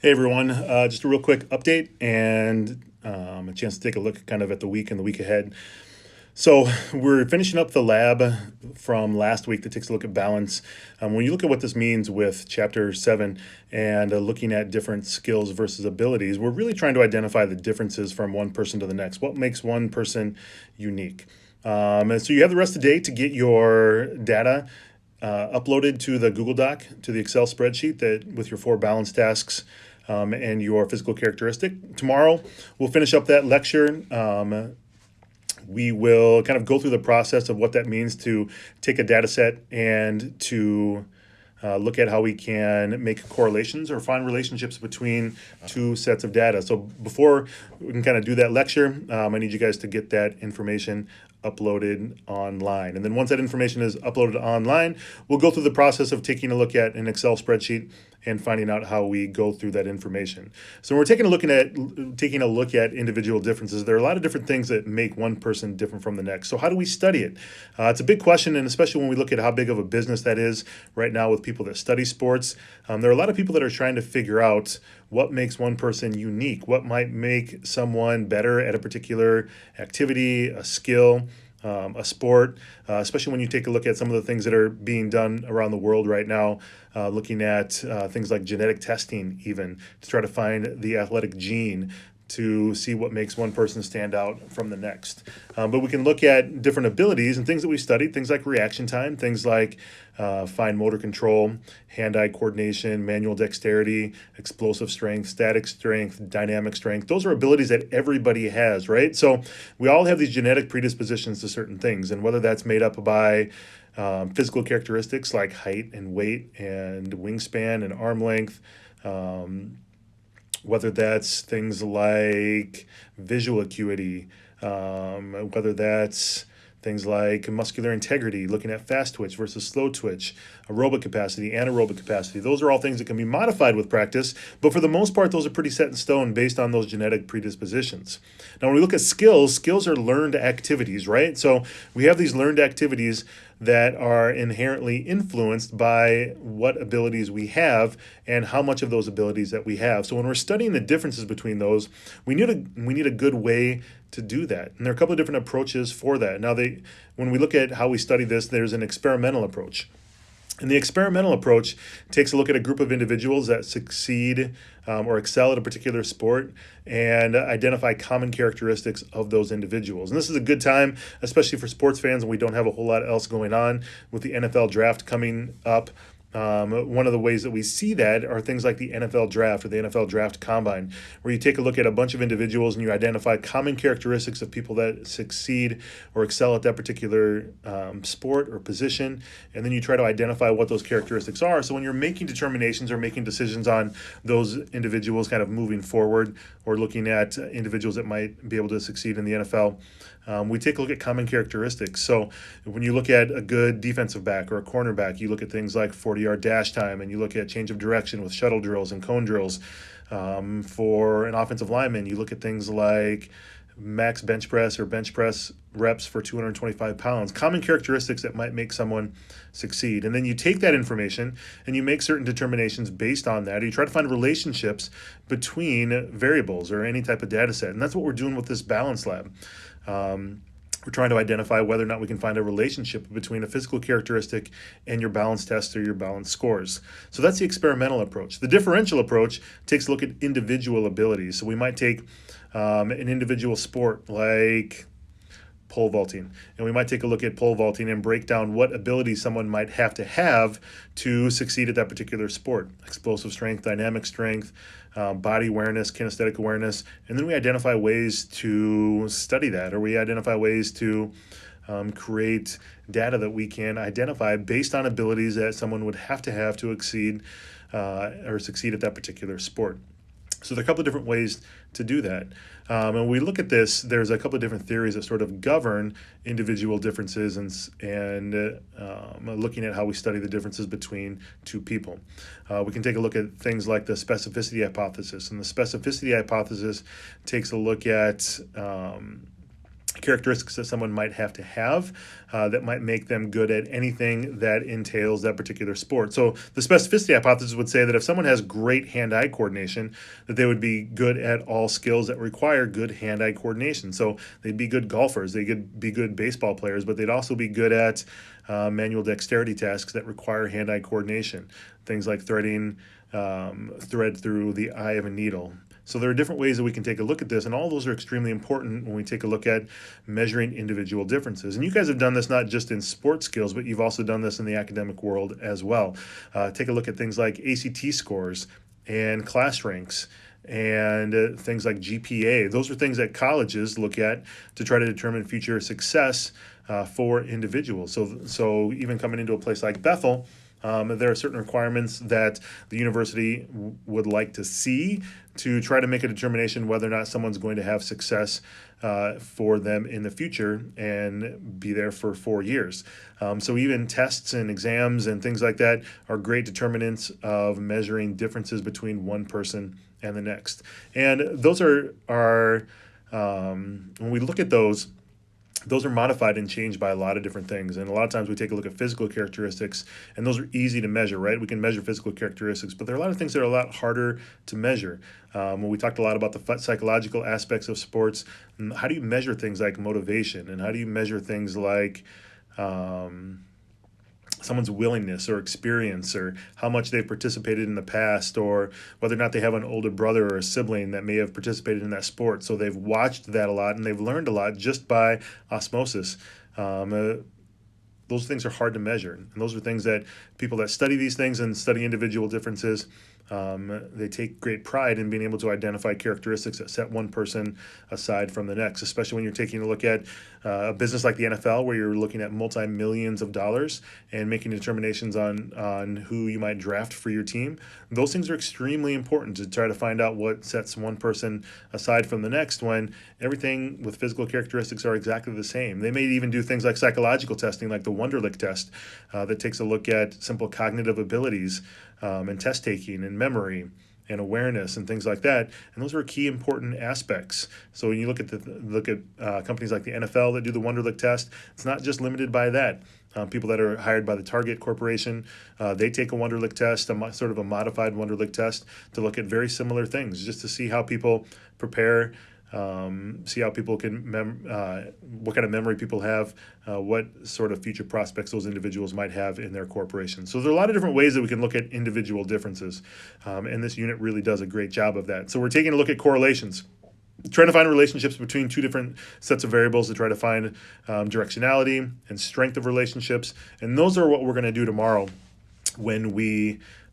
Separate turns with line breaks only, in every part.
Hey everyone, just a real quick update and a chance to take a look kind of at the week and the week ahead. So we're finishing up the lab from last week that takes a look at balance. When you look at what this means with chapter 7 and looking at different skills versus abilities, we're really trying to identify the differences from one person to the next. What makes one person unique? And so you have the rest of the day to get your data uploaded to the Google Doc, to the Excel spreadsheet that with your 4 balance tasks and your physical characteristic. Tomorrow, we'll finish up that lecture. We will kind of go through the process of what that means to take a data set and to look at how we can make correlations or find relationships between 2 sets of data. So before we can kind of do that lecture, I need you guys to get that information uploaded online. And then once that information is uploaded online, we'll go through the process of taking a look at an Excel spreadsheet and finding out how we go through that information. So when we're taking a look at individual differences, there are a lot of different things that make one person different from the next. So how do we study it? It's a big question, and especially when we look at how big of a business that is right now with people that study sports. There are a lot of people that are trying to figure out what makes one person unique, what might make someone better at a particular activity, a skill, a sport, especially when you take a look at some of the things that are being done around the world right now, looking at things like genetic testing, even to try to find the athletic gene to see what makes one person stand out from the next. But we can look at different abilities and things that we studied, things like reaction time, things like fine motor control, hand-eye coordination, manual dexterity, explosive strength, static strength, dynamic strength. Those are abilities that everybody has, right? So we all have these genetic predispositions to certain things, and whether that's made up by physical characteristics like height and weight and wingspan and arm length, whether that's things like visual acuity, whether that's things like muscular integrity, looking at fast twitch versus slow twitch, aerobic capacity, anaerobic capacity. Those are all things that can be modified with practice, but for the most part, those are pretty set in stone based on those genetic predispositions. Now, when we look at skills, skills are learned activities, right? So we have these learned activities that are inherently influenced by what abilities we have and how much of those abilities that we have. So when we're studying the differences between those, we need a good way to do that. And there are a couple of different approaches for that. Now, when we look at how we study this, there's an experimental approach. And the experimental approach takes a look at a group of individuals that succeed or excel at a particular sport and identify common characteristics of those individuals. And this is a good time, especially for sports fans, and we don't have a whole lot else going on with the NFL draft coming up. One of the ways that we see that are things like the NFL draft or the NFL draft combine, where you take a look at a bunch of individuals and you identify common characteristics of people that succeed or excel at that particular sport or position, and then you try to identify what those characteristics are. So when you're making determinations or making decisions on those individuals kind of moving forward or looking at individuals that might be able to succeed in the NFL, we take a look at common characteristics. So when you look at a good defensive back or a cornerback, you look at things like 40-yard dash time, and you look at change of direction with shuttle drills and cone drills. For an offensive lineman, you look at things like max bench press or bench press reps for 225 pounds, common characteristics that might make someone succeed. And then you take that information and you make certain determinations based on that. You try to find relationships between variables or any type of data set. And that's what we're doing with this balance lab. We're trying to identify whether or not we can find a relationship between a physical characteristic and your balance test or your balance scores. So that's the experimental approach. The differential approach takes a look at individual abilities. So we might take an individual sport like pole vaulting, and we might take a look at pole vaulting and break down what abilities someone might have to succeed at that particular sport: explosive strength, dynamic strength, body awareness, kinesthetic awareness. And then we identify ways to study that, or we identify ways to create data that we can identify based on abilities that someone would have to exceed or succeed at that particular sport. So there are a couple of different ways to do that. And when we look at this, there's a couple of different theories that sort of govern individual differences and looking at how we study the differences between two people. We can take a look at things like the specificity hypothesis. And the specificity hypothesis takes a look at characteristics that someone might have that might make them good at anything that entails that particular sport. So the specificity hypothesis would say that if someone has great hand-eye coordination, that they would be good at all skills that require good hand-eye coordination. So they'd be good golfers, they could be good baseball players, but they'd also be good at manual dexterity tasks that require hand-eye coordination. Things like threading thread through the eye of a needle. So there are different ways that we can take a look at this, and all those are extremely important when we take a look at measuring individual differences. And you guys have done this not just in sports skills, but you've also done this in the academic world as well. Take a look at things like ACT scores and class ranks and things like GPA. Those are things that colleges look at to try to determine future success for individuals. So even coming into a place like Bethel, there are certain requirements that the university would like to see to try to make a determination whether or not someone's going to have success for them in the future and be there for 4 years. So even tests and exams and things like that are great determinants of measuring differences between one person and the next. And those are when we look at those are modified and changed by a lot of different things. And a lot of times we take a look at physical characteristics, and those are easy to measure, right? We can measure physical characteristics, but there are a lot of things that are a lot harder to measure. When we talked a lot about the psychological aspects of sports, how do you measure things like motivation? And how do you measure things like someone's willingness or experience, or how much they've participated in the past, or whether or not they have an older brother or a sibling that may have participated in that sport. So they've watched that a lot and they've learned a lot just by osmosis. Those things are hard to measure. And those are things that people that study these things and study individual differences, they take great pride in being able to identify characteristics that set one person aside from the next, especially when you're taking a look at a business like the NFL, where you're looking at multi-millions of dollars and making determinations on who you might draft for your team. Those things are extremely important to try to find out what sets one person aside from the next, when everything with physical characteristics are exactly the same. They may even do things like psychological testing, like the Wonderlic test, that takes a look at simple cognitive abilities and test taking and memory and awareness and things like that. And those are key important aspects. So when you look at companies like the NFL that do the Wonderlic test, it's not just limited by that. People that are hired by the Target Corporation, they take a Wonderlic test, sort of a modified Wonderlic test, to look at very similar things, just to see how people prepare, see how people can, what kind of memory people have, what sort of future prospects those individuals might have in their corporation. So there are a lot of different ways that we can look at individual differences, and this unit really does a great job of that. So we're taking a look at correlations, trying to find relationships between two different sets of variables to try to find directionality and strength of relationships. And those are what we're going to do tomorrow when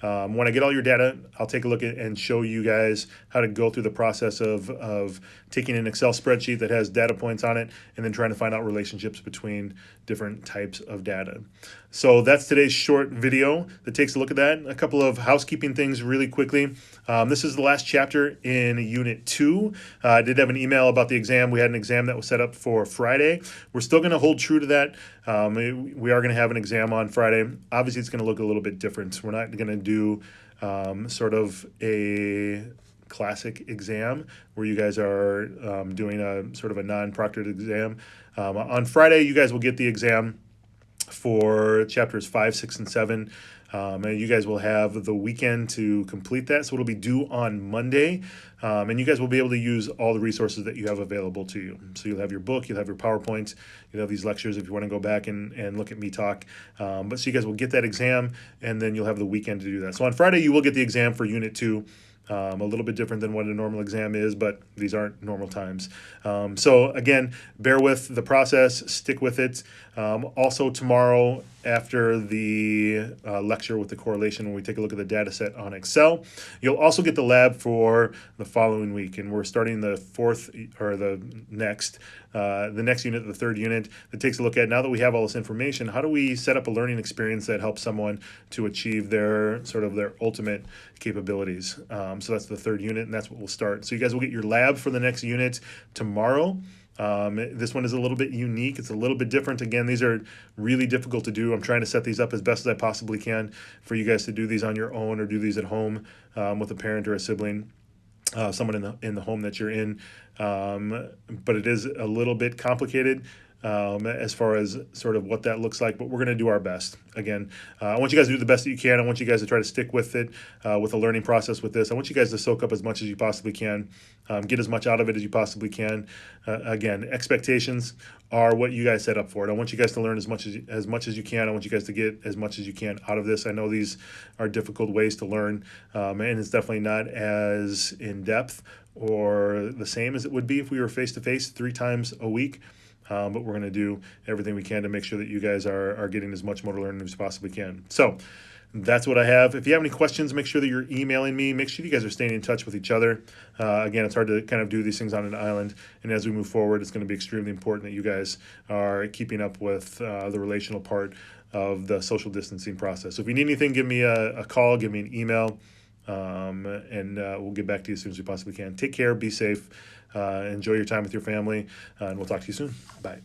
I get all your data. I'll take a look at and show you guys how to go through the process of taking an Excel spreadsheet that has data points on it and then trying to find out relationships between different types of data. So that's today's short video that takes a look at that. A couple of housekeeping things really quickly. This is the last chapter in Unit 2. I did have an email about the exam. We had an exam that was set up for Friday. We're still going to hold true to that. We are going to have an exam on Friday. Obviously, it's going to look a little bit different. We're not going to do sort of a classic exam where you guys are doing a sort of a non-proctored exam. On Friday, you guys will get the exam for chapters 5, 6, and 7. And you guys will have the weekend to complete that. So it'll be due on Monday. And you guys will be able to use all the resources that you have available to you. So you'll have your book, you'll have your PowerPoint, you'll have these lectures if you want to go back and look at me talk. But so you guys will get that exam, and then you'll have the weekend to do that. So on Friday, you will get the exam for Unit 2. A little bit different than what a normal exam is, but these aren't normal times. So again, bear with the process, stick with it. Also tomorrow, after the lecture with the correlation, when we take a look at the data set on Excel, you'll also get the lab for the following week. And we're starting the next unit, the third unit, that takes a look at, now that we have all this information, how do we set up a learning experience that helps someone to achieve their ultimate capabilities. So that's the third unit, and that's what we'll start. So you guys will get your lab for the next unit tomorrow. This one is a little bit unique. It's a little bit different. Again, these are really difficult to do. I'm trying to set these up as best as I possibly can for you guys to do these on your own or do these at home with a parent or a sibling. someone in the home that you're in. But it is a little bit complicated as far as sort of what that looks like. But we're going to do our best. Again, I want you guys to do the best that you can. I want you guys to try to stick with it, with the learning process with this. I want you guys to soak up as much as you possibly can, get as much out of it as you possibly can. Again, expectations are what you guys set up for it. I want you guys to learn as much as you can. I want you guys to get as much as you can out of this. I know these are difficult ways to learn, and it's definitely not as in depth or the same as it would be if we were face to face 3 times a week. But we're going to do everything we can to make sure that you guys are getting as much motor learning as you possibly can. So that's what I have. If you have any questions, make sure that you're emailing me. Make sure you guys are staying in touch with each other. Again, it's hard to kind of do these things on an island. And as we move forward, it's going to be extremely important that you guys are keeping up with the relational part of the social distancing process. So if you need anything, give me a call, give me an email, and we'll get back to you as soon as we possibly can. Take care, be safe, enjoy your time with your family, and we'll talk to you soon. Bye.